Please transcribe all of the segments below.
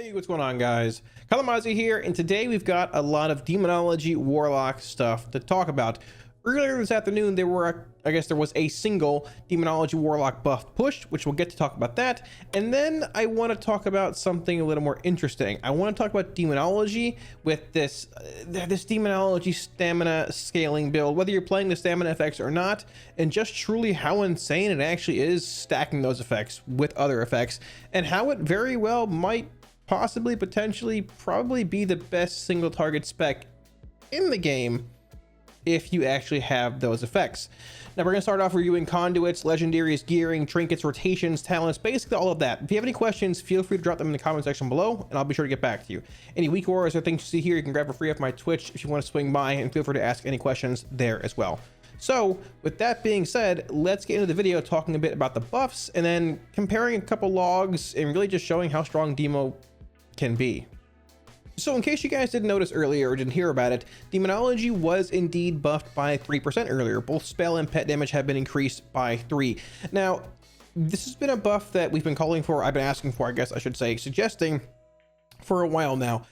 Hey, what's going on, guys? Kalamazi here, and today we've got a lot of Demonology Warlock stuff to talk about. Earlier this afternoon, there was a single Demonology Warlock buff pushed, which we'll get to talk about that. And then I want to talk about something a little more interesting. I want to talk about Demonology with this Demonology stamina scaling build, whether you're playing the stamina effects or not, and just truly how insane it actually is stacking those effects with other effects, and how it very well might possibly, potentially, probably be the best single target spec in the game if you actually have those effects. Now we're going to start off reviewing conduits, legendaries, gearing, trinkets, rotations, talents, basically all of that. If you have any questions, feel free to drop them in the comment section below, and I'll be sure to get back to you. Any weak auras or things you see here, you can grab for free off my Twitch if you want to swing by, and feel free to ask any questions there as well. So with that being said, let's get into the video talking a bit about the buffs, and then comparing a couple logs, and really just showing how strong Demo can be. So in case you guys didn't notice earlier or didn't hear about it, Demonology was indeed buffed by 3% earlier. Both spell and pet damage have been increased by 3. Now, this has been a buff that we've been calling for, I've been asking for, I guess I should say, suggesting for a while now.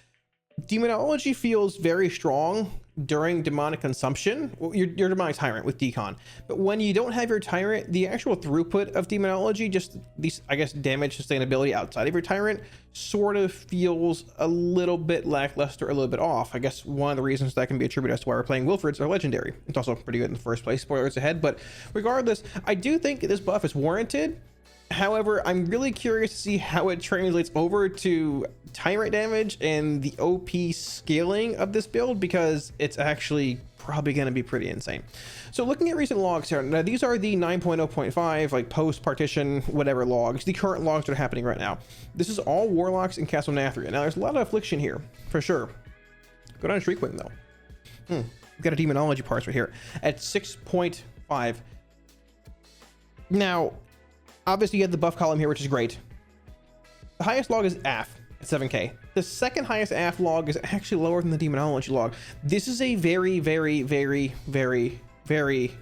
Demonology feels very strong during demonic consumption. Well, your demonic tyrant with decon, but when you don't have your tyrant, the actual throughput of Demonology, just these, I guess, damage sustainability outside of your tyrant, sort of feels a little bit lackluster, a little bit off. I guess one of the reasons that can be attributed as to why we're playing Wilfred's are legendary. It's also pretty good in the first place, spoilers ahead, but regardless, I do think this buff is warranted. However, I'm really curious to see how it translates over to tyrant damage and the OP scaling of this build, because it's actually probably going to be pretty insane. So looking at recent logs here, now these are the 9.0.5 like post partition whatever logs, the current logs that are happening right now. This is all Warlocks in Castle Nathria. Now there's a lot of affliction here for sure. Go down to Shriekwing though. We've got a Demonology parse right here at 6.5. Now obviously you have the buff column here, which is great. The highest log is AF at 7k. The second highest AF log is actually lower than the Demonology log. This is a very, very, very, very, very,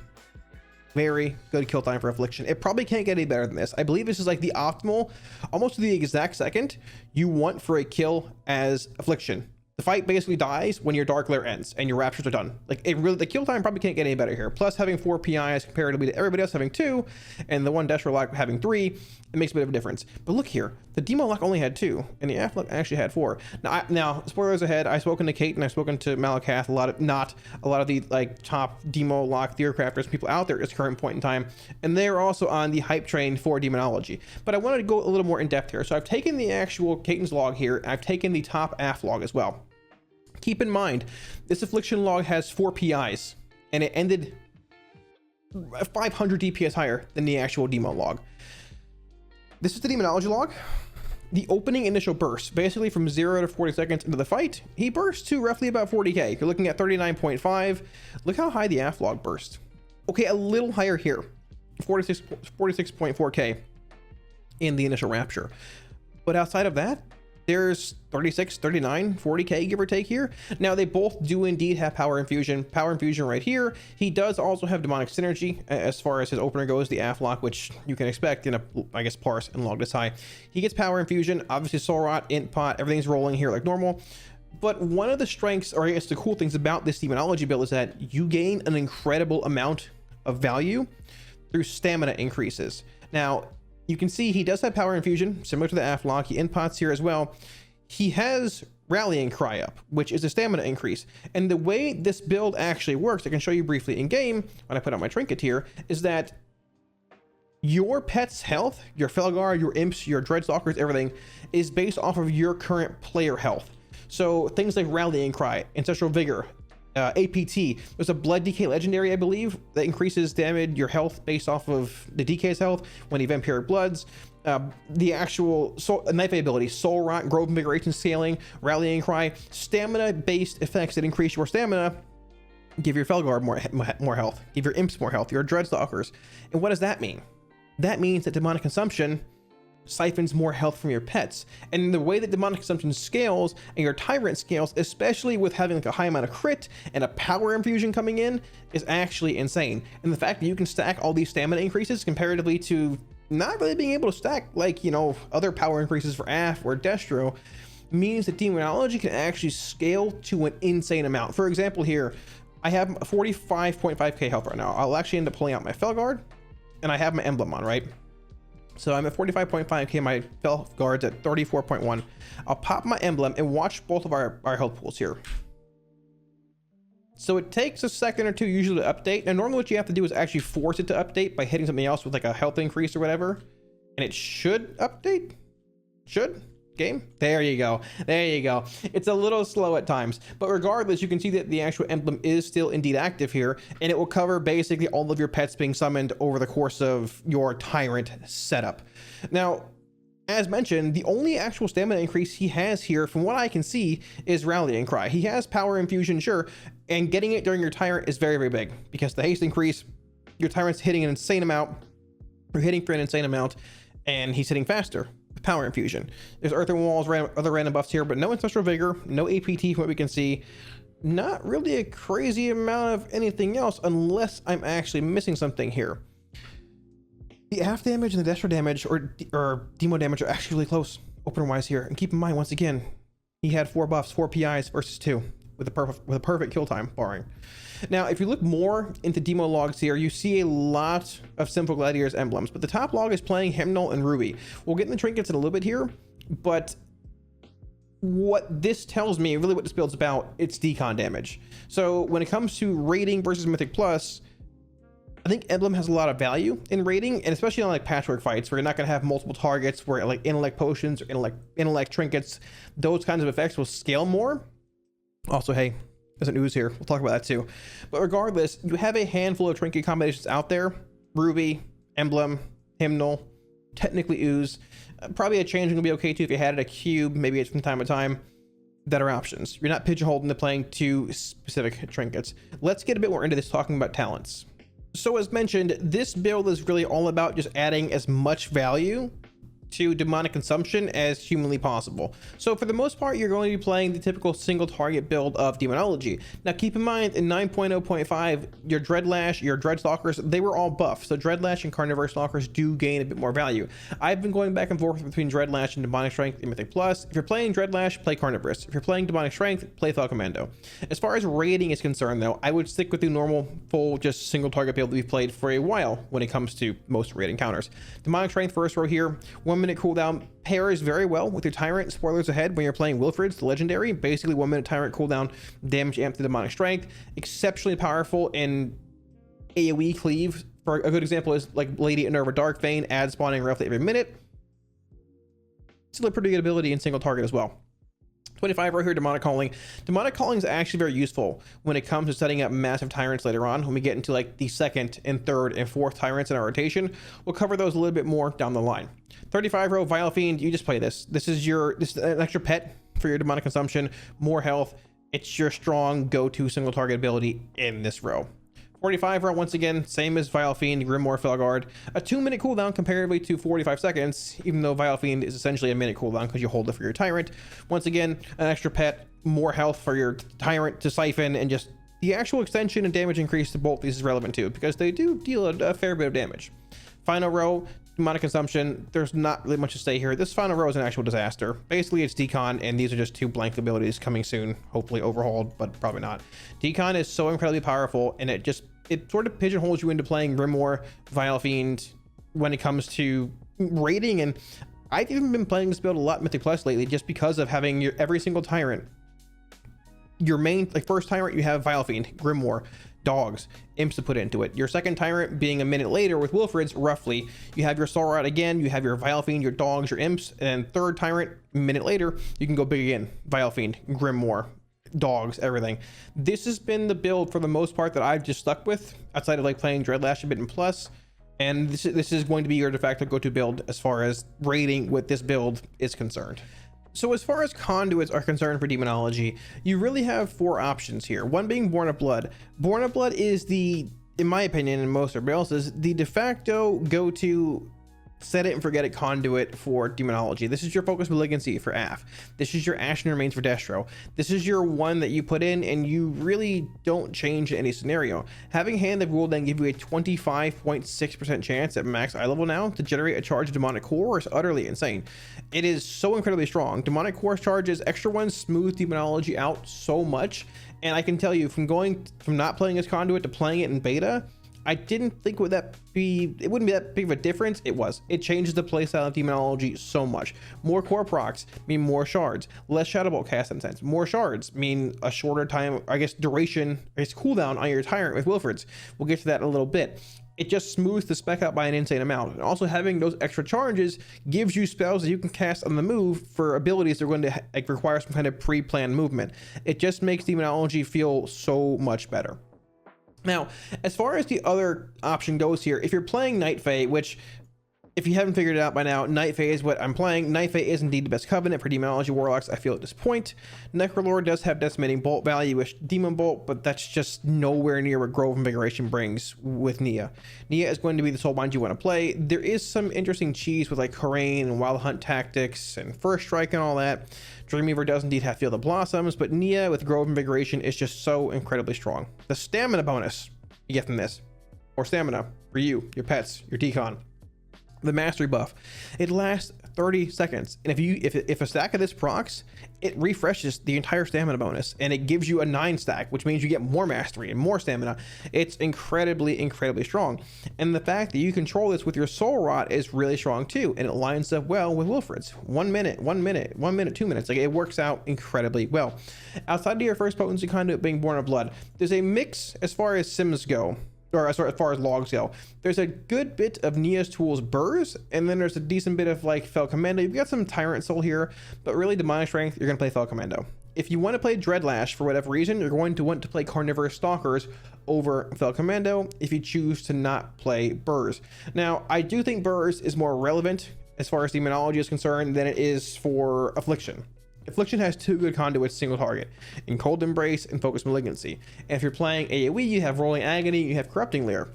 very good kill time for affliction. It probably can't get any better than this. I believe this is like the optimal, almost to the exact second you want for a kill as affliction. The fight basically dies when your Dark Lair ends and your raptures are done. Like, it really, the kill time probably can't get any better here. Plus having 4 PIs comparatively to everybody else having 2, and the one Destro lock having 3, it makes a bit of a difference. But look here, the Demo lock only had 2, and the AF lock actually had 4. Now, spoilers ahead, I've spoken to Kate and I've spoken to Malakath, a lot of the like top Demo lock theorcrafters, people out there at this current point in time, and they're also on the hype train for Demonology. But I wanted to go a little more in depth here. So I've taken the actual Kate's log here, and I've taken the top AF log as well. Keep in mind, this affliction log has 4 PIs, and it ended 500 DPS higher than the actual Demo log. This is the Demonology log. The opening initial burst, basically from 0 to 40 seconds into the fight, he bursts to roughly about 40k. You're looking at 39.5. Look how high the AF log burst. Okay, a little higher here, 46.4k in the initial rapture. But outside of that, there's 36, 39, 40k give or take here. Now they both do indeed have power infusion right here. He does also have demonic synergy as far as his opener goes, the AF lock, which you can expect in a, I guess, parse and log this high. He gets power infusion, obviously soul rot, int pot, everything's rolling here like normal. But one of the strengths, or I guess the cool things about this Demonology build, is that you gain an incredible amount of value through stamina increases. Now you can see he does have power infusion, similar to the AF lock. He inpots here as well. He has rallying cry up, which is a stamina increase. And the way this build actually works, I can show you briefly in game when I put on my trinket here, is that your pet's health, your Felgar, your imps, your dreadstalkers, everything is based off of your current player health. So things like rallying cry, ancestral vigor, APT, there's a blood DK legendary, I believe, that increases damage, your health based off of the DK's health when you vampiric bloods. The actual knife ability, soul rot, grove invigoration scaling, rallying cry, stamina based effects that increase your stamina, give your Felgar more health, give your imps more health, your dreadstalkers. And what does that mean? That means that demonic consumption siphons more health from your pets, and the way that demonic consumption scales and your tyrant scales, especially with having like a high amount of crit and a power infusion coming in, is actually insane. And the fact that you can stack all these stamina increases comparatively to not really being able to stack, like, you know, other power increases for AF or Destro, means that Demonology can actually scale to an insane amount. For example, here I have 45.5k health right now. I'll actually end up pulling out my Felguard, and I have my emblem on, right? So I'm at 45.5k, my health guard's at 34.1. I'll pop my emblem and watch both of our health pools here. So it takes a second or two usually to update, and normally what you have to do is actually force it to update by hitting something else with like a health increase or whatever, and it should update. Game, there you go. It's a little slow at times, but regardless, you can see that the actual emblem is still indeed active here, and it will cover basically all of your pets being summoned over the course of your Tyrant setup. Now, as mentioned, the only actual stamina increase he has here, from what I can see, is Rallying Cry. He has Power Infusion, sure, and getting it during your Tyrant is very, very big, because the haste increase, your Tyrant's hitting an insane amount, you're hitting for an insane amount, and he's hitting faster. Power Infusion. There's Earthen Walls, other random buffs here, but no Ancestral Vigor, no APT from what we can see. Not really a crazy amount of anything else, unless I'm actually missing something here. The AF damage and the Destro damage, or Demo damage, are actually really close, opener-wise here. And keep in mind, once again, he had 4 buffs, 4 PIs versus 2, with a perfect kill time, barring. Now, if you look more into demo logs here, you see a lot of Sinful Gladiators emblems, but the top log is playing Hymnal and Ruby. We'll get in the Trinkets in a little bit here, but what this tells me, really what this build's about, it's decon damage. So when it comes to rating versus Mythic Plus, I think Emblem has a lot of value in rating, and especially on like patchwork fights where you're not going to have multiple targets, where like intellect potions or intellect trinkets, those kinds of effects will scale more. Also, hey, there's an ooze here, we'll talk about that too. But regardless, you have a handful of trinket combinations out there: Ruby, Emblem, Hymnal, technically ooze. Probably a change will be okay too if you had it a cube, maybe it's from time to time. Better options. You're not pigeonholed into playing 2 specific trinkets. Let's get a bit more into this, talking about talents. So as mentioned, this build is really all about just adding as much value to demonic consumption as humanly possible. So for the most part, you're going to be playing the typical single target build of Demonology. Now keep in mind, in 9.0.5, your Dreadlash, your Dreadstalkers, they were all buffed. So Dreadlash and Carnivore Stalkers do gain a bit more value. I've been going back and forth between Dreadlash and Demonic Strength in Mythic Plus. If you're playing Dreadlash, play Carnivorous. If you're playing Demonic Strength, play Falcommando. As far as rating is concerned though, I would stick with the normal full just single target build that we've played for a while when it comes to most raid encounters. Demonic Strength first row here, 1 minute cooldown, pairs very well with your Tyrant. Spoilers ahead, when you're playing Wilfrid's, the Legendary, basically 1 minute Tyrant cooldown, damage amp to Demonic Strength, exceptionally powerful in AoE cleave. For a good example is like Lady Enerva Darkbane, ad spawning roughly every minute. Still a pretty good ability in single target as well. 25 right here, Demonic Calling. Demonic Calling is actually very useful when it comes to setting up massive Tyrants later on. When we get into like the 2nd and 3rd and 4th Tyrants in our rotation, we'll cover those a little bit more down the line. 35 row, Vile Fiend, you just play this. This is an extra pet for your demonic consumption, more health. It's your strong go-to single target ability in this row. 45 row, once again, same as Vile Fiend, Grimoire Felguard. A 2 minute cooldown comparatively to 45 seconds, even though Vile Fiend is essentially a minute cooldown because you hold it for your Tyrant. Once again, an extra pet, more health for your Tyrant to siphon, and just the actual extension and damage increase to both these is relevant too, because they do deal a fair bit of damage. Final row, Demonic Consumption. There's not really much to say here. This final row is an actual disaster. Basically, it's Decon, and these are just 2 blank abilities coming soon, hopefully overhauled, but probably not. Decon is so incredibly powerful, and it sort of pigeonholes you into playing Grimoire, Vile Fiend when it comes to rating. And I've even been playing this build a lot in Mythic Plus lately, just because of having every single Tyrant. Your main, like first Tyrant, you have Vile Fiend, Grimoire, dogs, imps to put into it. Your second Tyrant being a minute later with Wilfrid's, roughly, you have your Solrat again, you have your Vile Fiend, your dogs, your imps, and third Tyrant, a minute later, you can go big again. Vile Fiend, Grimoire, dogs, everything. This has been the build for the most part that I've just stuck with, outside of like playing Dreadlash a bit in Plus, and this is going to be your de facto go-to build as far as rating with this build is concerned. So as far as conduits are concerned for Demonology, you really have 4 options here. One being Born of Blood. Born of Blood is the, in my opinion and most everybody else's, the de facto go-to set it and forget it Conduit for Demonology. This is your Focus Malignancy for AF. This is your Ashen Remains for Destro. This is your one that you put in and you really don't change in any scenario. Having Hand of Rule then give you a 25.6% chance at max eye level now to generate a charge of Demonic Core is utterly insane. It is so incredibly strong. Demonic Core charges, extra ones smooth Demonology out so much. And I can tell you, from going from not playing as Conduit to playing it in beta, I didn't think it wouldn't be that big of a difference. It was. It changes the playstyle of Demonology so much. More core procs mean more shards, less Shadow Bolt cast incense. More shards mean a shorter time, I guess, duration, I guess, cooldown on your Tyrant with Wilfred's. We'll get to that in a little bit. It just smooths the spec out by an insane amount. And also having those extra charges gives you spells that you can cast on the move for abilities that are going to require some kind of pre-planned movement. It just makes Demonology feel so much better. Now, as far as the other option goes here, if you're playing Night Fae, which, if you haven't figured it out by now, Night Fae is what I'm playing. Night Fae is indeed the best covenant for Demonology Warlocks, I feel, at this point. Necrolord does have Decimating Bolt value with Demon Bolt, but that's just nowhere near what Grove Invigoration brings with Nia. Nia is going to be the Soulbind you want to play. There is some interesting cheese with like Harain and Wild Hunt tactics and First Strike and all that. Dreamweaver does indeed have Field of Blossoms, but Nia with Grove Invigoration is just so incredibly strong. The stamina bonus you get from this, or stamina for you, your pets, your decon. The mastery buff, it lasts 30 seconds, and if a stack of this procs, it refreshes the entire stamina bonus, and it gives you a 9 stack, which means you get more mastery and more stamina. It's incredibly strong, and the fact that you control this with your soul rot is really strong too, and it lines up well with Wilfred's. 1 minute, 2 minutes, like, it works out incredibly well. Outside of your first potency Conduit being Born of Blood, there's a mix as far as sims go, or as far as logs go. There's a good bit of Nia's Tools Burrs, and then there's a decent bit of like Fel Commando. You've got some Tyrant Soul here, but really Demonic Strength, you're gonna play Fel Commando. If you want to play Dreadlash for whatever reason, you're going to want to play Carnivorous Stalkers over Fel Commando if you choose to not play Burrs. Now, I do think Burrs is more relevant as far as Demonology is concerned than it is for Affliction. Affliction has 2 good conduits single target in Cold Embrace and Focus Malignancy. And if you're playing AoE, you have Rolling Agony, you have Corrupting Leer.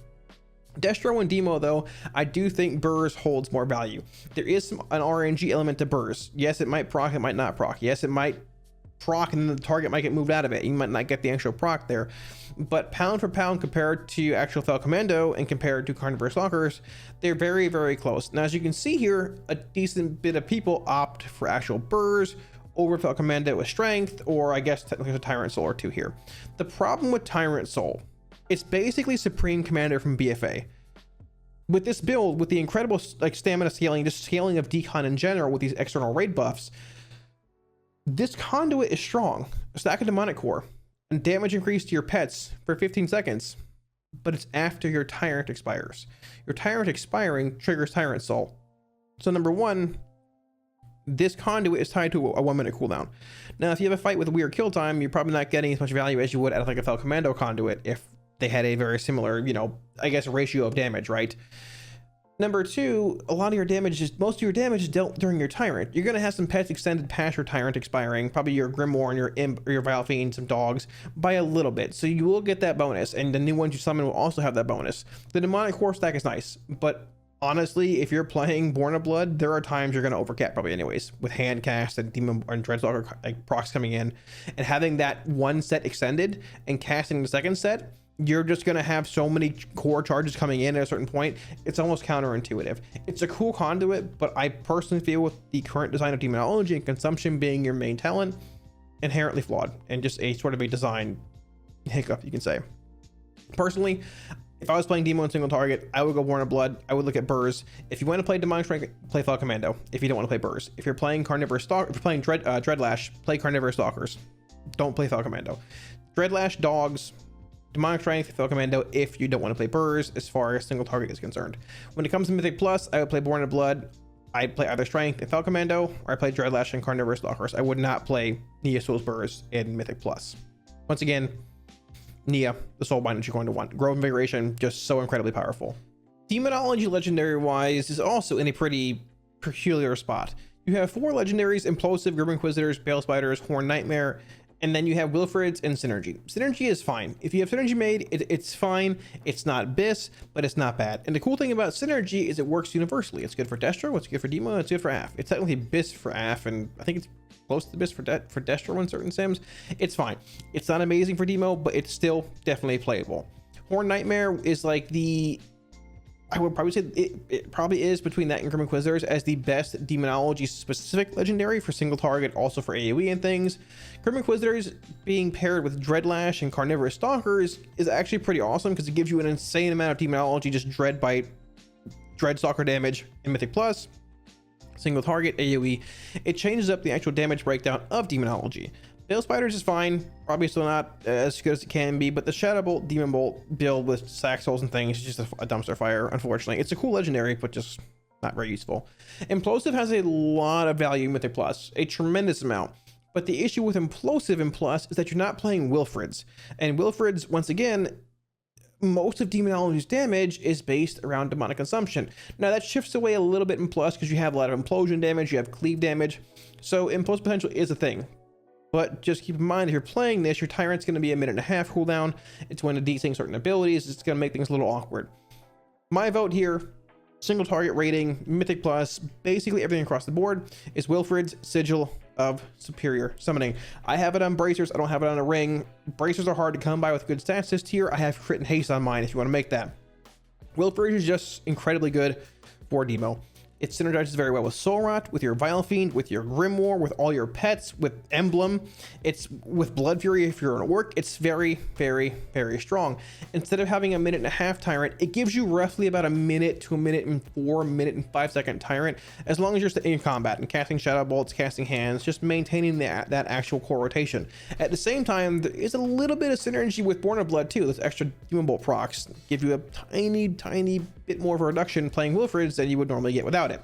Destro and Demo, though, I do think Burrs holds more value. There is an RNG element to Burrs. Yes, it might proc, it might not proc. Yes, it might proc and then the target might get moved out of it. You might not get the actual proc there. But pound for pound compared to actual Fel Commando and compared to Carnivorous Stalkers, they're very close. Now, as you can see here, a decent bit of people opt for actual Burrs over Fel Commando with Strength, or I guess technically a Tyrant Soul or 2 here. The problem with Tyrant Soul, it's basically Supreme Commander from BFA. With this build, with the incredible like stamina scaling, just scaling of decon in general with these external raid buffs, this conduit is strong. A stack of Demonic Core and damage increase to your pets for 15 seconds, but it's after your Tyrant expires. Your Tyrant expiring triggers Tyrant Soul. So number one, this conduit is tied to a 1 minute cooldown. Now, if you have a fight with a weird kill time, you're probably not getting as much value as you would out of like a Fel Commando conduit if they had a very similar, you know, I guess, ratio of damage, right? Number two, a lot of your damage is, most of your damage is dealt during your Tyrant. You're going to have some pets extended past your Tyrant expiring, probably your Grimoire and your Imp or your Valfiend, some dogs, by a little bit. So you will get that bonus, and the new ones you summon will also have that bonus. The Demonic Core stack is nice, but honestly, if you're playing Born of Blood, there are times you're going to overcap probably anyways, with hand cast and Demon and Dreadstalker like procs coming in, and having that one set extended and casting the second set, you're just going to have so many core charges coming in at a certain point. It's almost counterintuitive. It's a cool conduit, but I personally feel with the current design of Demonology and Consumption being your main talent, inherently flawed and just a sort of a design hiccup, you can say. Personally, if I was playing Demo in single target, I would go Born of Blood. I would look at Burrs. If you want to play Demonic Strength, play Fel Commando. If you don't want to play Burrs. If you're playing Carnivorous Stalker, if you're playing Dreadlash, play Carnivorous Stalkers. Don't play Fel Commando. Dreadlash, dogs, Demonic Strength, Fel Commando if you don't want to play Burrs as far as single target is concerned. When it comes to Mythic Plus, I would play Born of Blood. I'd play either Strength and Fel Commando, or I play Dreadlash and Carnivorous Stalkers. I would not play Nia Soul's Burrs in Mythic Plus. Once again, Nia, the Soulbind that you're going to want. Grove Invigoration, just so incredibly powerful. Demonology legendary wise is also in a pretty peculiar spot. You have 4 legendaries: Implosive, Grim Inquisitors, Bale Spiders, Horn Nightmare, And then you have Wilfred's and Synergy. Synergy is fine. If you have Synergy made, it's fine. It's not BIS, but it's not bad. And the cool thing about Synergy is it works universally. It's good for Destro, it's good for Demo, it's good for AF. It's technically BIS for AF, and I think it's close to BIS for Destro in certain sims. It's fine. It's not amazing for Demo, but it's still definitely playable. Horn Nightmare is like the... I would probably say it probably is between that and Grim Inquisitors as the best Demonology specific legendary for single target, also for AoE and things. Grim Inquisitors being paired with Dreadlash and Carnivorous Stalkers is actually pretty awesome because it gives you an insane amount of Demonology, just Dread Bite, Dread Stalker damage in Mythic Plus, single target AoE. It changes up the actual damage breakdown of Demonology. Bale Spiders is fine, probably still not as good as it can be, but the Shadow Bolt, Demon Bolt build with Sack Souls and things is just a dumpster fire, unfortunately. It's a cool legendary, but just not very useful. Implosive has a lot of value in Mythic Plus, a tremendous amount. But the issue with Implosive in Plus is that you're not playing Wilfred's. And Wilfred's, once again, most of Demonology's damage is based around demonic consumption. Now that shifts away a little bit in Plus because you have a lot of implosion damage, you have cleave damage. So Implosive potential is a thing. But just keep in mind, if you're playing this, your Tyrant's going to be a 1.5 minute cooldown. It's going to desync certain abilities. It's going to make things a little awkward. My vote here, single target rating, Mythic Plus, basically everything across the board, is Wilfred's Sigil of Superior Summoning. I have it on Bracers. I don't have it on a ring. Bracers are hard to come by with good stats this tier. I have Crit and Haste on mine if you want to make that. Wilfred is just incredibly good for Demo. It synergizes very well with Soul Rot, with your Vile Fiend, with your Grimoire, with all your pets, with Emblem. It's with Blood Fury if you're an Orc. It's very, very, very strong. Instead of having a 1.5 minute Tyrant, it gives you roughly about 1 minute to 1 minute and 5 second Tyrant, as long as you're in combat and casting Shadow Bolts, casting Hands, just maintaining that actual core rotation. At the same time, there is a little bit of synergy with Born of Blood too. Those extra Demon Bolt procs give you a tiny bit more of a reduction playing Wilfred's than you would normally get without it.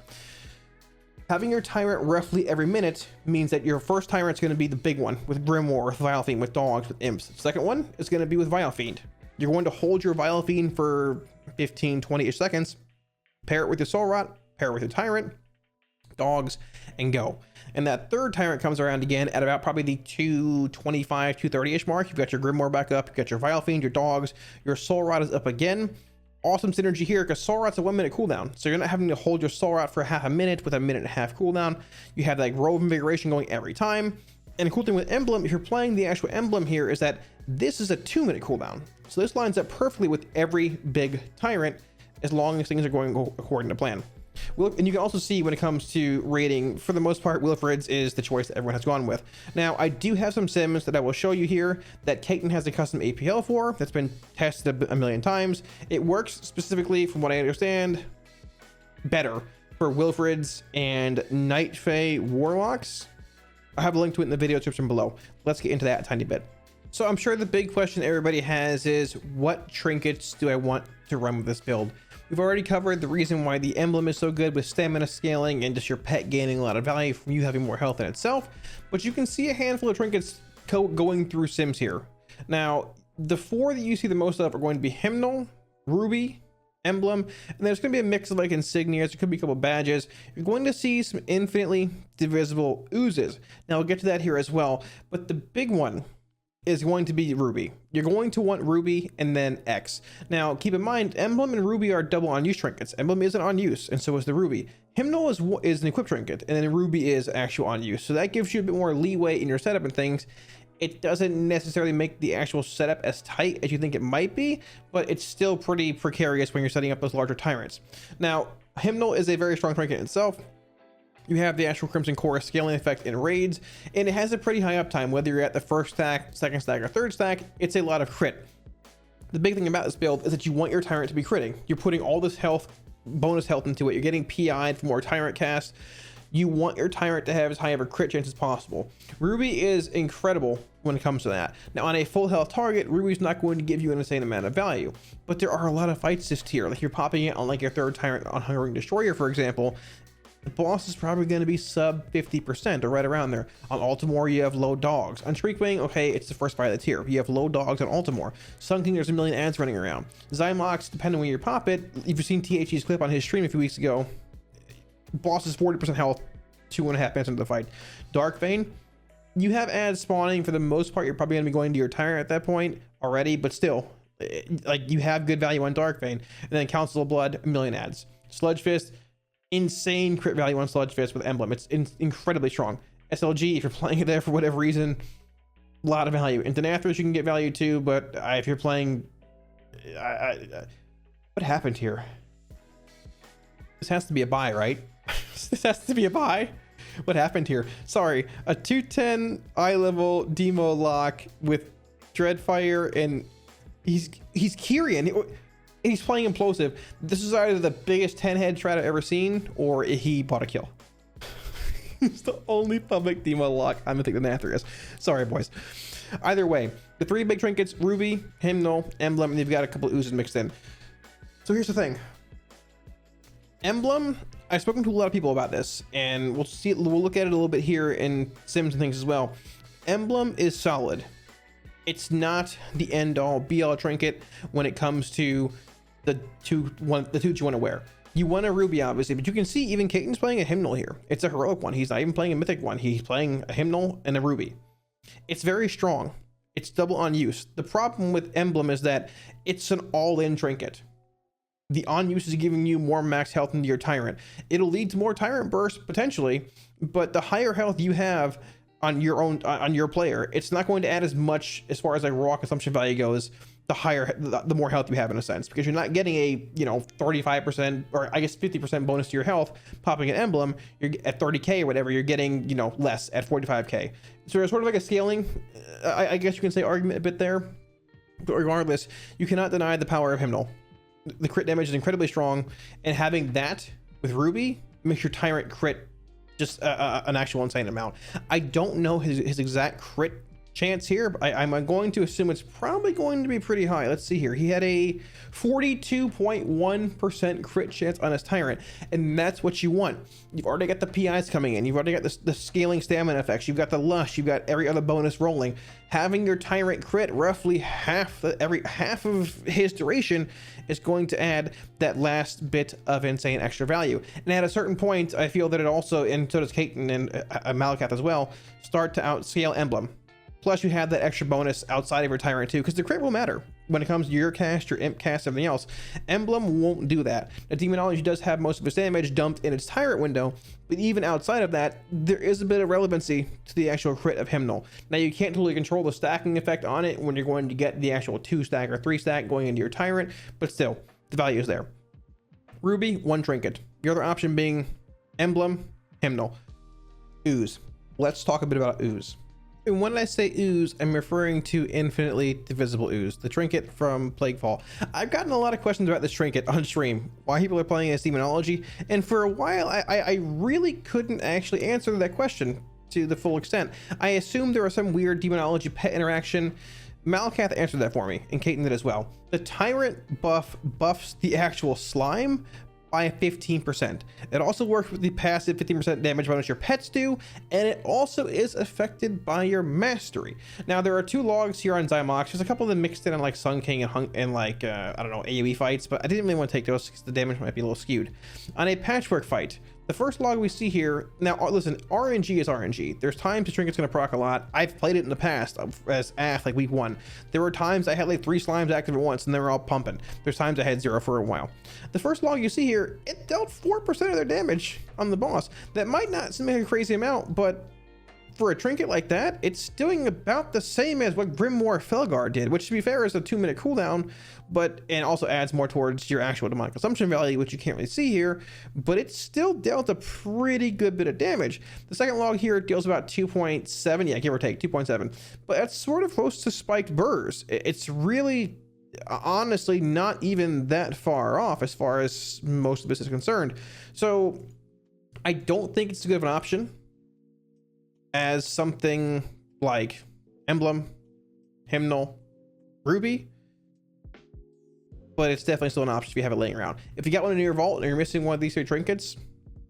Having your Tyrant roughly every minute means that your first Tyrant's going to be the big one with Grimoire, with Vile Fiend, with Dogs, with Imps. The second one is going to be with Vile Fiend. You're going to hold your Vile Fiend for 15-20-ish seconds, pair it with your Soul Rot, pair it with your Tyrant, Dogs, and go. And that third Tyrant comes around again at about probably the 225, 230-ish mark. You've got your Grimoire back up, you've got your Vile Fiend, your Dogs, your Soul Rot is up again. Awesome synergy here because Soul Rot's a 1 minute cooldown, so you're not having to hold your Soul Rot for half a minute with a 1.5 minute cooldown. You have like row of invigoration going every time. And the cool thing with Emblem, if you're playing the actual Emblem here, is that this is a 2 minute cooldown, so this lines up perfectly with every big Tyrant as long as things are going according to plan. And you can also see when it comes to rating, for the most part, Wilfred's is the choice that everyone has gone with. Now, I do have some sims that I will show you here that Kaiten has a custom APL for that's been tested a million times. It works specifically, from what I understand, better for Wilfred's and Night Fae Warlocks. I have a link to it in the video description below. Let's get into that a tiny bit. So I'm sure the big question everybody has is, what trinkets do I want to run with this build? We've already covered the reason why the Emblem is so good with stamina scaling and just your pet gaining a lot of value from you having more health in itself, but you can see a handful of trinkets going through sims here. Now, the 4 that you see the most of are going to be Hymnal, Ruby, Emblem, and there's going to be a mix of like insignias. There could be a couple badges. You're going to see some infinitely divisible oozes. Now, I'll get to that here as well, but the big one is going to be Ruby. You're going to want Ruby and then X. Now, keep in mind, Emblem and Ruby are double on use trinkets. Emblem isn't on use, and so is the Ruby. Hymnal is an equip trinket, and then Ruby is actual on use. So that gives you a bit more leeway in your setup and things. It doesn't necessarily make the actual setup as tight as you think it might be, but it's still pretty precarious when you're setting up those larger Tyrants. Now, Hymnal is a very strong trinket itself. You have the actual Crimson Core scaling effect in raids, and it has a pretty high uptime. Whether you're at the first stack, second stack, or third stack, it's a lot of crit. The big thing about this build is that you want your Tyrant to be critting. You're putting all this health, bonus health into it. You're getting PI'd for more Tyrant cast. You want your Tyrant to have as high of a crit chance as possible. Ruby is incredible when it comes to that. Now, on a full health target, Ruby's not going to give you an insane amount of value, but there are a lot of fights this tier. Like, you're popping it on like your third Tyrant on Hungering Destroyer, for example. The boss is probably going to be sub 50% or right around there. On Altimore, you have low dogs. On Shriekwing, okay, it's the first fight of the tier. You have low dogs on Altimore. Sun King, there's a million ads running around. Zymox, depending on where you pop it, if you've seen THE's clip on his stream a few weeks ago, boss is 40% health, 2.5 minutes into the fight. Dark Vein, you have ads spawning. For the most part, you're probably going to be going to your Tyrant at that point already, but still, like, you have good value on Dark Vein. And then Council of Blood, a million ads. Sludge Fist, insane crit value on Sludge Fist with Emblem. It's incredibly strong. SLG, if you're playing it there for whatever reason, a lot of value. In Denathras, you can get value too, but if you're playing... what happened here? This has to be a buy, right? This has to be a buy. What happened here? Sorry, a 210 eye level demo lock with Dreadfire, and he's Kyrian, and he's playing implosive. This is either the biggest 10-head strat I've ever seen, or he bought a kill. It's the only public demo lock I'm gonna take the Denathras. Sorry, boys. Either way, the three big trinkets: Ruby, Hymnal, Emblem, and you've got a couple oozes mixed in. So here's the thing. Emblem, I've spoken to a lot of people about this, and we'll look at it a little bit here in Sims and things as well. Emblem is solid. It's not the end all be all trinket when it comes to the two you want to wear. You want a Ruby, obviously, but you can see even Caton's playing a Hymnal here. It's a heroic one. He's not even playing a mythic one. He's playing a Hymnal and a Ruby. It's very strong. It's double on use. The problem with Emblem is that it's an all-in trinket. The on use is giving you more max health into your Tyrant. It'll lead to more Tyrant bursts potentially, but the higher health you have on your own, on your player, it's not going to add as much as far as like raw consumption value goes. The more health you have, in a sense, because you're not getting a 35% or I guess 50% bonus to your health popping an Emblem. You're at 30k or whatever, you're getting less at 45k. So there's sort of like a scaling, I guess you can say, argument a bit there. But regardless, you cannot deny the power of Hymnal. The crit damage is incredibly strong, and having that with Ruby makes your Tyrant crit just an actual insane amount. I don't know his exact crit chance here, but I'm going to assume it's probably going to be pretty high. Let's see here. He had a 42.1% crit chance on his Tyrant, and that's what you want. You've already got the PIs coming in. You've already got the scaling stamina effects. You've got the lush. You've got every other bonus rolling. Having your Tyrant crit roughly every half of his duration is going to add that last bit of insane extra value. And at a certain point, I feel that it also, and so does Caton and Malakath as well, start to outscale Emblem. Plus, you have that extra bonus outside of your Tyrant too, because the crit will matter when it comes to your cast, your imp cast, everything else. Emblem won't do that. The Demonology does have most of its damage dumped in its Tyrant window, but even outside of that, there is a bit of relevancy to the actual crit of Hymnal. Now, you can't totally control the stacking effect on it when you're going to get the actual 2-stack or 3-stack going into your Tyrant, but still, the value is there. Ruby, one trinket. Your other option being Emblem, Hymnal. Ooze. Let's talk a bit about Ooze. And when I say ooze, I'm referring to infinitely divisible ooze, the trinket from Plaguefall. I've gotten a lot of questions about this trinket on stream, why people are playing as Demonology, and for a while I really couldn't actually answer that question to the full extent. I assumed there was some weird Demonology pet interaction. Malakath answered that for me, and Caton did as well. The Tyrant buff buffs the actual slime by 15%. It also works with the passive 15% damage bonus your pets do, and it also is affected by your mastery. Now, there are 2 logs here on Zymox. There's a couple of them mixed in on like Sun King and like I don't know, AoE fights, but I didn't really want to take those because the damage might be a little skewed. On a patchwork fight, the first log we see here, now listen, RNG is RNG. There's times the trinket's gonna proc a lot. I've played it in the past as AF, like week 1. There were times I had like 3 slimes active at once and they were all pumping. There's times I had 0 for a while. The first log you see here, it dealt 4% of their damage on the boss. That might not seem like a crazy amount, but for a trinket like that, it's doing about the same as what Grimoire Felguard did, which to be fair is a 2-minute cooldown, and also adds more towards your actual demonic consumption value, which you can't really see here, but it still dealt a pretty good bit of damage. The second log here deals about 2.7, yeah, give or take 2.7, but that's sort of close to spiked burrs. It's really honestly not even that far off as far as most of this is concerned. So I don't think it's as good of an option as something like Emblem, Hymnal, Ruby, but it's definitely still an option if you have it laying around. If you got one in your vault and you're missing one of these 3 trinkets,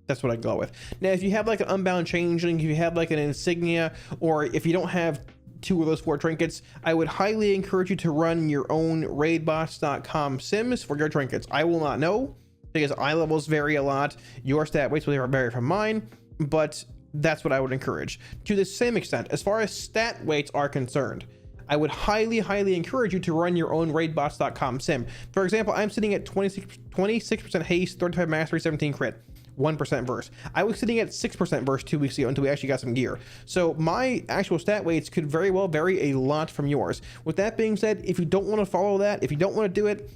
that's what I'd go with. Now, if you have like an Unbound Changeling, if you have like an Insignia, or if you don't have 2 of those 4 trinkets, I would highly encourage you to run your own raidbots.com sims for your trinkets. I will not know because eye levels vary a lot. Your stat weights will vary from mine, but That's what I would encourage. To the same extent, as far as stat weights are concerned, I would highly encourage you to run your own raidbots.com sim. For example, I'm sitting at 26% haste, 35 mastery, 17 crit, 1% verse. I was sitting at 6% verse 2 weeks ago until we actually got some gear. So my actual stat weights could very well vary a lot from yours. With that being said, if you don't want to follow that, if you don't want to do it,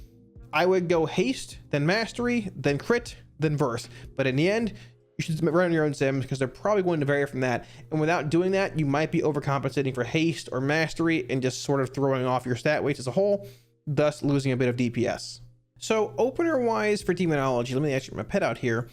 I would go haste, then mastery, then crit, then verse. But in the end, you should run your own sims because they're probably going to vary from that. And without doing that, you might be overcompensating for haste or mastery and just sort of throwing off your stat weights as a whole, thus losing a bit of DPS. So opener wise for Demonology, let me actually get my pet out here.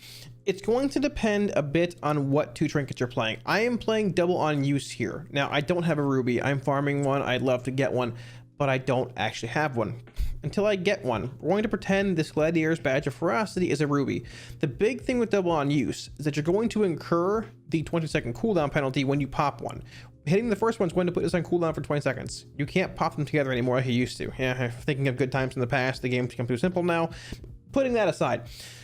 It's going to depend a bit on what 2 trinkets you're playing. I am playing double on use here. Now I don't have a ruby. I'm farming one. I'd love to get one, but I don't actually have one. Until I get one, we're going to pretend this Gladiator's Badge of Ferocity is a ruby. The big thing with double on use is that you're going to incur the 20-second cooldown penalty when you pop one. Hitting the first one's going to put this on cooldown for 20 seconds. You can't pop them together anymore like you used to. Yeah, thinking of good times in the past, the game's become too simple now. Putting that aside.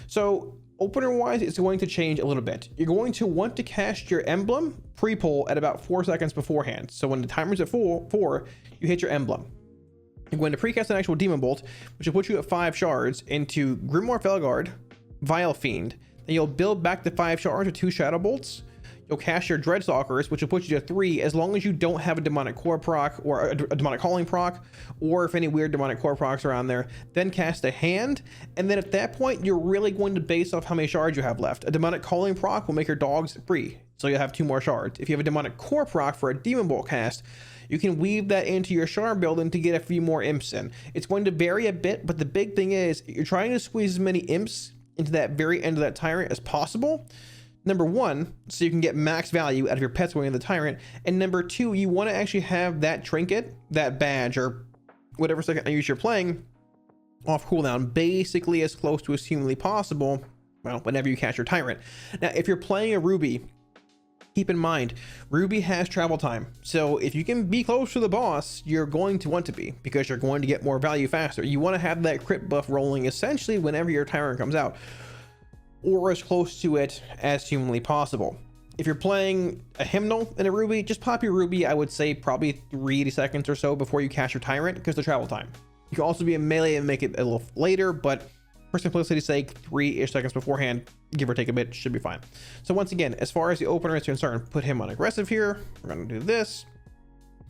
So opener wise, it's going to change a little bit. You're going to want to cast your emblem pre-pull at about 4 seconds beforehand. So when the timer's at 4, you hit your emblem. You're going to precast an actual Demon Bolt, which will put you at 5 shards into Grimoire Felguard, Vile Fiend. Then you'll build back the 5 shards with 2 Shadow Bolts. You'll cast your Dreadstalkers, which will put you to 3 as long as you don't have a Demonic Core proc or a Demonic Calling proc, or if any weird Demonic Core procs are on there. Then cast a Hand, and then at that point, you're really going to base off how many shards you have left. A Demonic Calling proc will make your dogs free, so you'll have 2 more shards. If you have a Demonic Core proc for a Demon Bolt cast, you can weave that into your shard building to get a few more imps in. It's going to vary a bit, but the big thing is you're trying to squeeze as many imps into that very end of that Tyrant as possible. Number 1, so you can get max value out of your pets going into the Tyrant. And number 2, you want to actually have that trinket, that badge, or whatever second use you're playing, off cooldown, basically as close to as humanly possible, well, whenever you catch your Tyrant. Now, if you're playing a Ruby, keep in mind, Ruby has travel time. So if you can be close to the boss, you're going to want to be, because you're going to get more value faster. You want to have that crit buff rolling essentially whenever your Tyrant comes out, or as close to it as humanly possible. If you're playing a Hymnal in a Ruby, just pop your Ruby, I would say probably 3 seconds or so before you cast your Tyrant, because the travel time. You can also be a melee and make it a little later, but for simplicity's sake, 3-ish seconds beforehand, give or take a bit, should be fine. So once again, as far as the opener is concerned, put him on aggressive here. We're going to do this.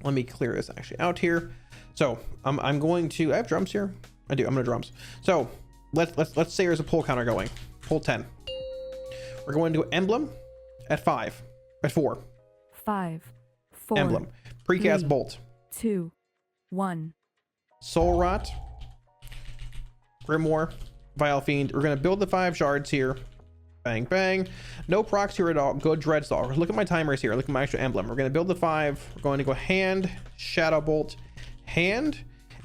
Let me clear this actually out here. So I'm going to, I have drums here. I do, I'm going to drums. So let's say there's a pull counter going. Pull 10. We're going to emblem at 4. 5, 4. Emblem. Precast 3, bolt. 2, 1. Soul Rot. Grimoire. Vile Fiend. We're going to build the 5 shards here. Bang, bang. No procs here at all. Go Dreadstalker. Look at my timers here. Look at my actual emblem. We're going to build the 5. We're going to go Hand, Shadow Bolt, Hand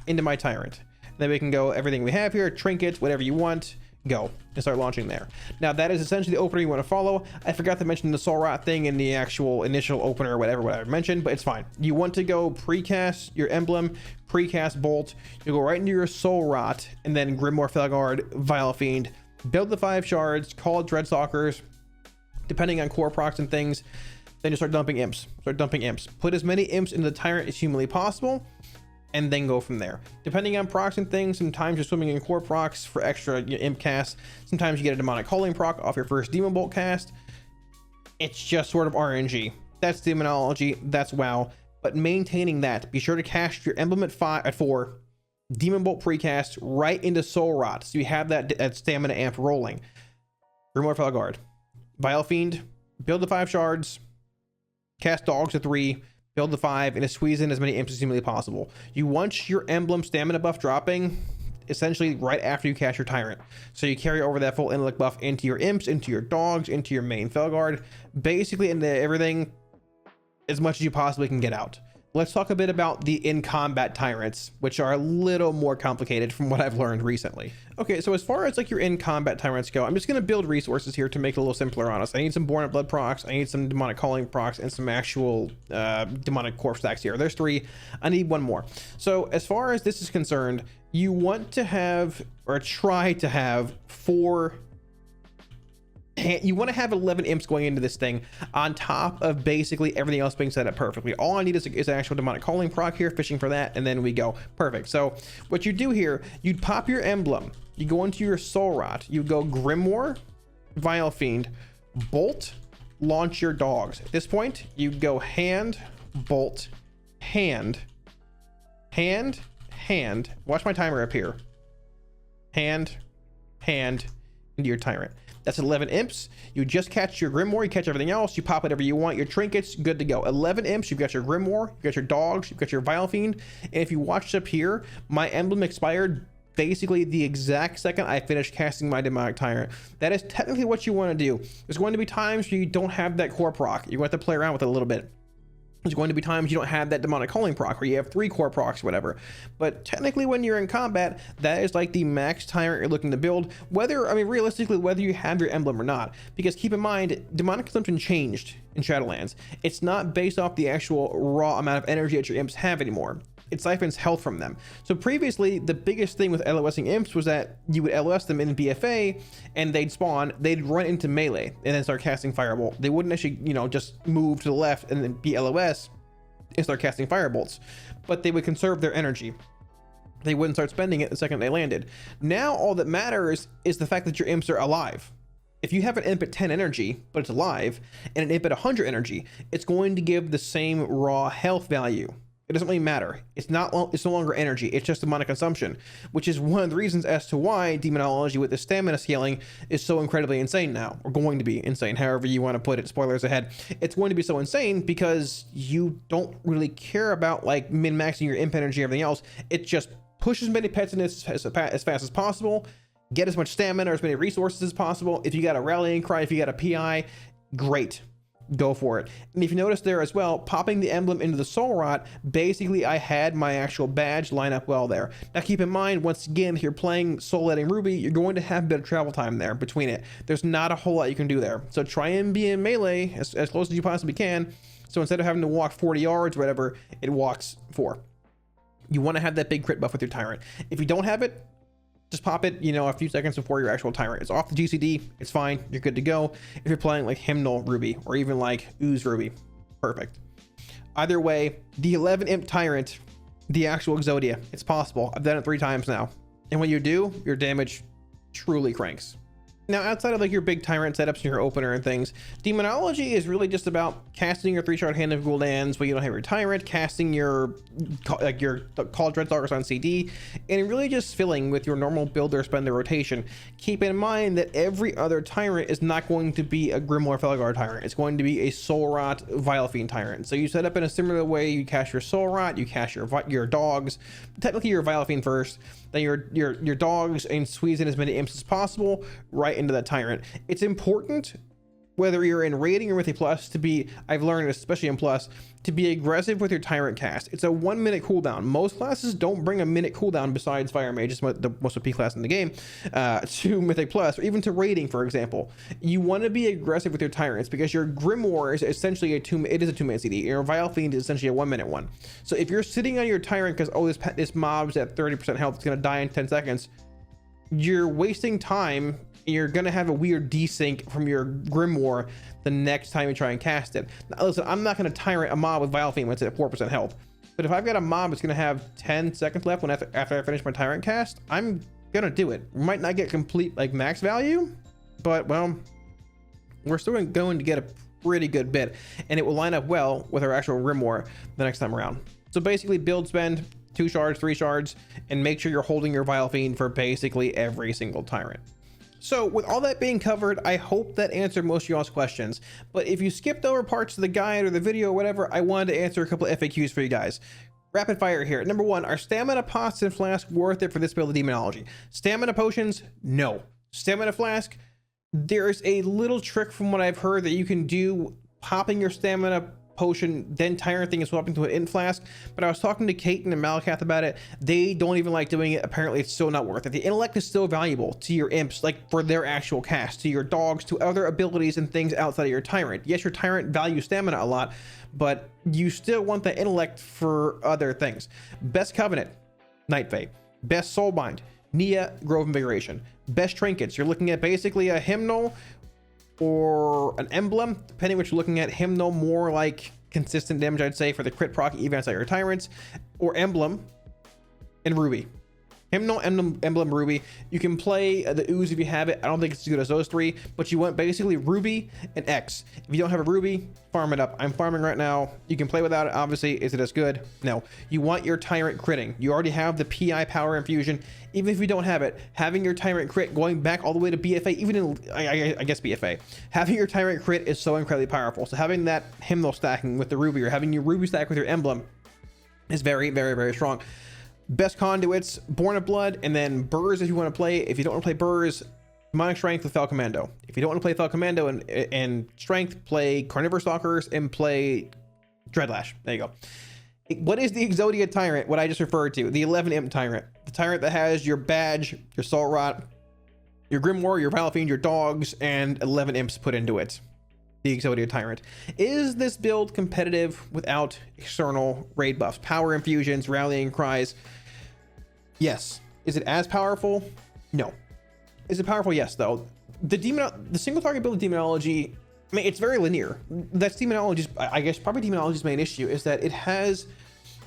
into my Tyrant. Then we can go everything we have here, trinkets, whatever you want, go and start launching there. Now that is essentially the opener you want to follow. I forgot to mention the Soul Rot thing in the actual initial opener or whatever I mentioned, but it's fine. You want to go precast your emblem, precast bolt, you go right into your Soul Rot, and then Grimoire Felguard, Vile Fiend, build the 5 shards, call it Dreadstalkers, depending on core procs and things. Then you start dumping imps. Put as many imps into the Tyrant as humanly possible, and then go from there. Depending on procs and things, sometimes you're swimming in core procs for extra imp casts. Sometimes you get a Demonic Calling proc off your first Demon Bolt cast. It's just sort of RNG. That's Demonology, that's WoW. But maintaining that, be sure to cast your emblem at 4, Demon Bolt precast right into Soul Rot, so you have that stamina amp rolling. Grimoire Felguard, Vile Fiend, build the 5 shards, cast dogs at 3, build the 5, and squeeze in as many imps as humanly possible. You want your emblem stamina buff dropping essentially right after you cast your Tyrant, so you carry over that full intellect buff into your imps, into your dogs, into your main Felguard, basically into everything as much as you possibly can get out. Let's talk a bit about the in-combat Tyrants, which are a little more complicated from what I've learned recently. Okay, so as far as like your in-combat Tyrants go, I'm just going to build resources here to make it a little simpler on us. I need some Born of Blood procs, I need some Demonic Calling procs, and some actual Demonic Core stacks here. There's 3. I need 1 more. So as far as this is concerned, you want to have, or try to have, 4 You want to have 11 imps going into this thing on top of basically everything else being set up perfectly. All I need is an actual demonic calling proc here, fishing for that, and then we go. Perfect. So what you do here, you'd pop your emblem, you go into your soul rot, you go Grimoire, Vile Fiend, Bolt, launch your dogs. At this point, you go hand, bolt, hand, hand, hand. Watch my timer up here. Hand, hand, into your Tyrant. That's 11 imps. You just catch your Grimoire, you catch everything else, you pop whatever you want, your trinkets, good to go. 11 imps, you've got your Grimoire, you've got your dogs, you've got your Vile Fiend. And if you watched up here, my emblem expired basically the exact second I finished casting my Demonic Tyrant. That is technically what you want to do. There's going to be times where you don't have that core proc. You're going to have to play around with it a little bit. There's going to be times you don't have that demonic calling proc where you have 3 core procs, whatever. But technically when you're in combat, that is like the max Tyrant you're looking to build, whether, I mean, realistically, whether you have your emblem or not. Because keep in mind, demonic consumption changed in Shadowlands. It's not based off the actual raw amount of energy that your imps have anymore. It siphons health from them. So previously, the biggest thing with LOSing imps was that you would LOS them in BFA and they'd spawn, they'd run into melee and then start casting Firebolt. They wouldn't actually, you know, just move to the left and then be LOS and start casting Firebolts, but they would conserve their energy. They wouldn't start spending it the second they landed. Now, all that matters is the fact that your imps are alive. If you have an imp at 10 energy, but it's alive, and an imp at 100 energy, it's going to give the same raw health value. It doesn't really matter. It's no longer energy. It's just demonic consumption, which is one of the reasons as to why Demonology with the stamina scaling is so incredibly insane now, or going to be insane, however you want to put it. Spoilers ahead. It's going to be so insane because you don't really care about like min-maxing your imp energy and everything else. It just pushes as many pets in as fast as possible, get as much stamina or as many resources as possible. If you got a rallying cry, if you got a PI, great. Go for it. And if you notice there as well, popping the emblem into the soul rot, basically I had my actual badge line up well there. Now keep in mind, once again, if you're playing Soul Editing Ruby, you're going to have a bit of travel time there between it. There's not a whole lot you can do there. So try and be in melee as close as you possibly can. So instead of having to walk 40 yards or whatever, it walks 4. You want to have that big crit buff with your Tyrant. If you don't have it, just pop it, you know, a few seconds before your actual Tyrant. It's off the GCD, it's fine, you're good to go. If you're playing like Hymnal Ruby or even like Ooze Ruby, perfect. Either way, the 11 imp Tyrant, the actual Exodia, it's possible. I've done it 3 times now. And when you do, your damage truly cranks. Now, outside of like your big Tyrant setups and your opener and things, Demonology is really just about casting your 3-shard Hand of Gul'dans when you don't have your Tyrant, casting your Call Dreadtalkers on CD, and really just filling with your normal builder spender rotation. Keep in mind that every other Tyrant is not going to be a Grimoire Felguard Tyrant. It's going to be a Soul Rot Vile Fiend Tyrant. So you set up in a similar way. You cast your Soul Rot, you cast your dogs, technically your Vile Fiend first, then your dogs, and squeeze in as many imps as possible right into that Tyrant. It's important, whether you're in raiding or with a plus, to be, I've learned especially in plus, to be aggressive with your Tyrant cast. It's a 1-minute cooldown. Most classes don't bring a minute cooldown besides Fire Mage, is the most OP class in the game, to Mythic Plus, or even to raiding, for example. You want to be aggressive with your Tyrants because your Grimoire is essentially a 2-minute CD. Your Vile Fiend is essentially a 1-minute one. So if you're sitting on your Tyrant because, oh, this mob's at 30% health, it's going to die in 10 seconds, you're wasting time. You're gonna have a weird desync from your Grimoire the next time you try and cast it. Now, listen, I'm not gonna Tyrant a mob with Vile Fiend when it's at 4% health, but if I've got a mob that's gonna have 10 seconds left when after I finish my Tyrant cast, I'm gonna do it. We might not get complete like max value, but well, we're still going to get a pretty good bit, and it will line up well with our actual Grimoire the next time around. So basically, build spend 2 shards, 3 shards, and make sure you're holding your Vile Fiend for basically every single Tyrant. So with all that being covered, I hope that answered most of y'all's questions. But if you skipped over parts of the guide or the video or whatever, I wanted to answer a couple of FAQs for you guys. Rapid fire here. Number 1, are stamina pots and flask worth it for this build of Demonology? Stamina potions? No. Stamina flask? There's a little trick from what I've heard that you can do, popping your stamina potion, then Tyrant thing is swapping to an int flask. But I was talking to Kate and Malakath about it. They don't even like doing it. Apparently it's still not worth it. The intellect is still valuable to your imps, like for their actual cast, to your dogs, to other abilities and things outside of your Tyrant. Yes, your Tyrant values stamina a lot, but you still want the intellect for other things. Best Covenant, Night Fae. Best Soulbind, Nia, Grove Invigoration. Best Trinkets, you're looking at basically a Hymnal or an emblem, depending what you're looking at. Hymnal, more like consistent damage, I'd say, for the crit proc events like your Tyrants, or emblem and Ruby. Hymnal, emblem, Ruby. You can play the ooze if you have it. I don't think it's as good as those three, but you want basically Ruby and X. If you don't have a Ruby, farm it up. I'm farming right now. You can play without it, obviously. Is it as good? No. You want your Tyrant critting. You already have the PI power infusion. Even if you don't have it, having your Tyrant crit, going back all the way to BFA, even in, I guess BFA, having your Tyrant crit is so incredibly powerful. So having that Hymnal stacking with the Ruby, or having your Ruby stack with your emblem, is very, very, very strong. Best conduits, Born of Blood, and then Burrs if you want to play. If you don't want to play Burrs, Demonic Strength with Fel Commando. If you don't want to play Fel Commando and Strength, play Carnivore Stalkers and play Dreadlash. There you go. What is the Exodia Tyrant? What I just referred to, the 11 Imp Tyrant. The Tyrant that has your badge, your Soul Rot, your Grimoire, your Battle Fiend, your dogs, and 11 imps put into it. The Exodia Tyrant. Is this build competitive without external raid buffs, power infusions, rallying cries? Yes. Is it as powerful? No. Is it powerful? Yes, though. The single target build of Demonology, I mean, it's very linear. That's Demonology's, I guess, probably Demonology's main issue, is that it has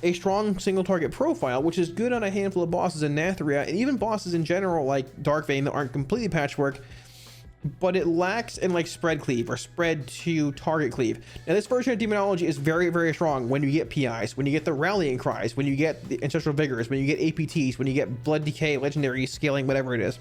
a strong single target profile, which is good on a handful of bosses in Nathria, and even bosses in general like Darkvein that aren't completely patchwork, but it lacks in like spread cleave or spread to target cleave. Now this version of Demonology is very, very strong when you get PIs, when you get the rallying cries, when you get the ancestral vigors, when you get APTs, when you get blood decay, legendary scaling, whatever it is,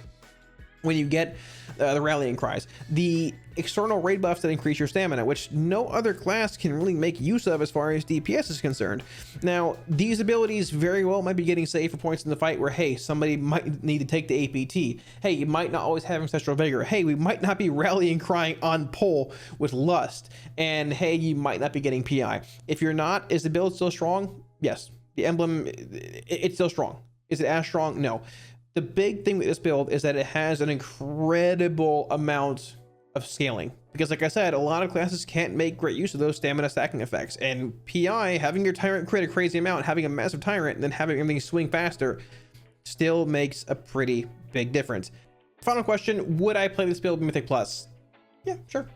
when you get the rallying cries, the external raid buffs that increase your stamina, which no other class can really make use of as far as DPS is concerned. Now, these abilities very well might be getting saved for points in the fight where, hey, somebody might need to take the APT. Hey, you might not always have ancestral vigor. Hey, we might not be rallying crying on pull with lust. And hey, you might not be getting PI. If you're not, is the build still strong? Yes. The emblem, it's still strong. Is it as strong? No. The big thing with this build is that it has an incredible amount of scaling, because like I said, a lot of classes can't make great use of those stamina stacking effects, and PI, having your Tyrant crit a crazy amount, having a massive Tyrant, and then having everything swing faster still makes a pretty big difference. Final question, would I play this build in Mythic Plus? Yeah, sure.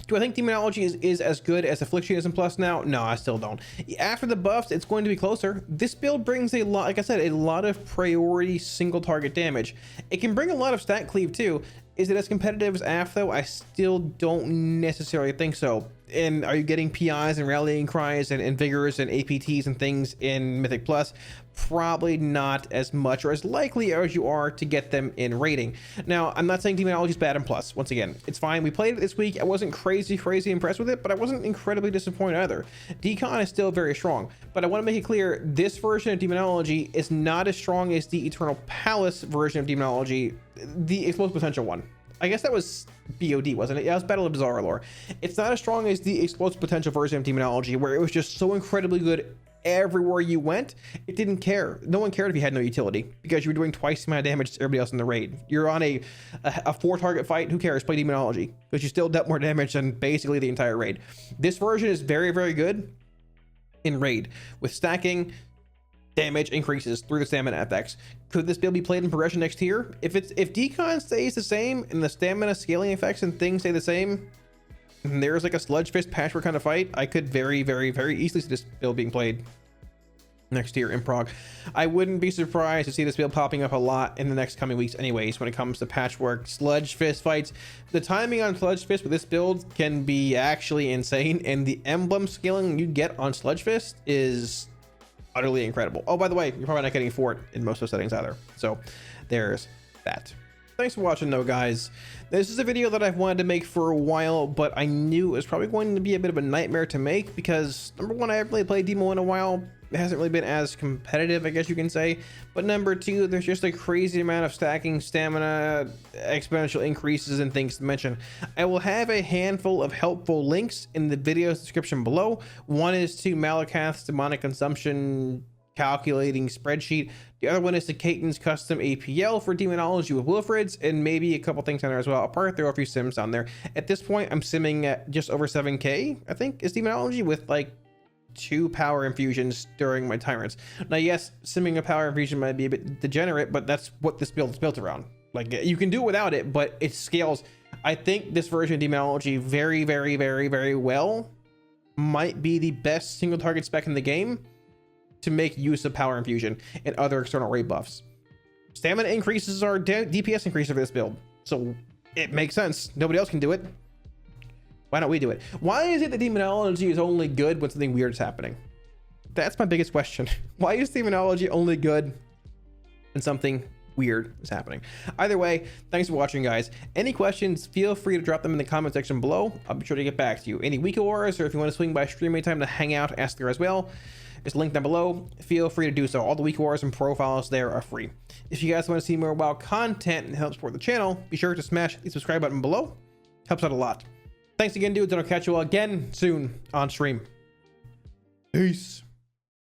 Do I think Demonology is as good as Affliction is in Plus now? No, I still don't. After the buffs, it's going to be closer. This build brings a lot, like I said, a lot of priority single target damage. It can bring a lot of stat cleave too. Is it as competitive as AF though? I still don't necessarily think so. And are you getting PIs and rallying cries and vigors and APTs and things in Mythic Plus? Probably not as much or as likely as you are to get them in rating. Now, I'm not saying Demonology is bad in Plus. Once again, it's fine. We played it this week. I wasn't crazy impressed with it, but I wasn't incredibly disappointed either. Decon is still very strong, but I want to make it clear, this version of Demonology is not as strong as the Eternal Palace version of Demonology, the Explosive Potential one. I guess that was BOD, wasn't it? Yeah, it was Battle of Bizarre Lore. It's not as strong as the Explosive Potential version of Demonology, where it was just so incredibly good everywhere you went. It didn't care. No one cared if you had no utility, because you were doing twice the amount of damage to everybody else in the raid. You're on a 4-target fight. Who cares? Play Demonology, because you still dealt more damage than basically the entire raid. This version is very, very good in raid, with stacking damage increases through the stamina effects. Could this build be played in progression next tier? If decon stays the same and the stamina scaling effects and things stay the same, and there's like a sludge fist patchwork kind of fight, I could very, very, very easily see this build being played next tier in prog. I wouldn't be surprised to see this build popping up a lot in the next coming weeks anyways when it comes to patchwork sludge fist fights. The timing on sludge fist with this build can be actually insane, and the emblem scaling you get on sludge fist is utterly incredible. Oh, by the way, you're probably not getting fort in most of those settings either, so there's that. Thanks for watching though, guys. This is a video that I've wanted to make for a while, but I knew it was probably going to be a bit of a nightmare to make, because number one, I haven't really played Demo in a while. It hasn't really been as competitive, I guess you can say. But number two, there's just a crazy amount of stacking, stamina, exponential increases, and things to mention. I will have a handful of helpful links in the video description below. One is to Malakath's demonic consumption calculating spreadsheet. The other one is to Caton's custom APL for Demonology with Wilfred's, and maybe a couple things on there as well. I'll probably throw a few sims on there. At this point, I'm simming at just over 7k, I think, is Demonology, with like 2 power infusions during my Tyrants. Now, yes, simming a power infusion might be a bit degenerate, but that's what this build is built around. Like, you can do it without it, but it scales I think this version of Demonology very, very, very, very well might be the best single target spec in the game to make use of power infusion and other external rate buffs. Stamina increases are DPS increases for this build, so it makes sense. Nobody else can do it. Why don't we do it? Why is it that Demonology is only good when something weird is happening? That's my biggest question. Why is Demonology only good when something weird is happening? Either way, thanks for watching, guys. Any questions, feel free to drop them in the comment section below. I'll be sure to get back to you. Any week awards, or if you want to swing by stream anytime to hang out, ask there as well. There's a link down below. Feel free to do so. All the week awards and profiles there are free. If you guys want to see more WoW content and help support the channel, be sure to smash the subscribe button below. Helps out a lot. Thanks again, dudes, and I'll catch you all again soon on stream. Peace.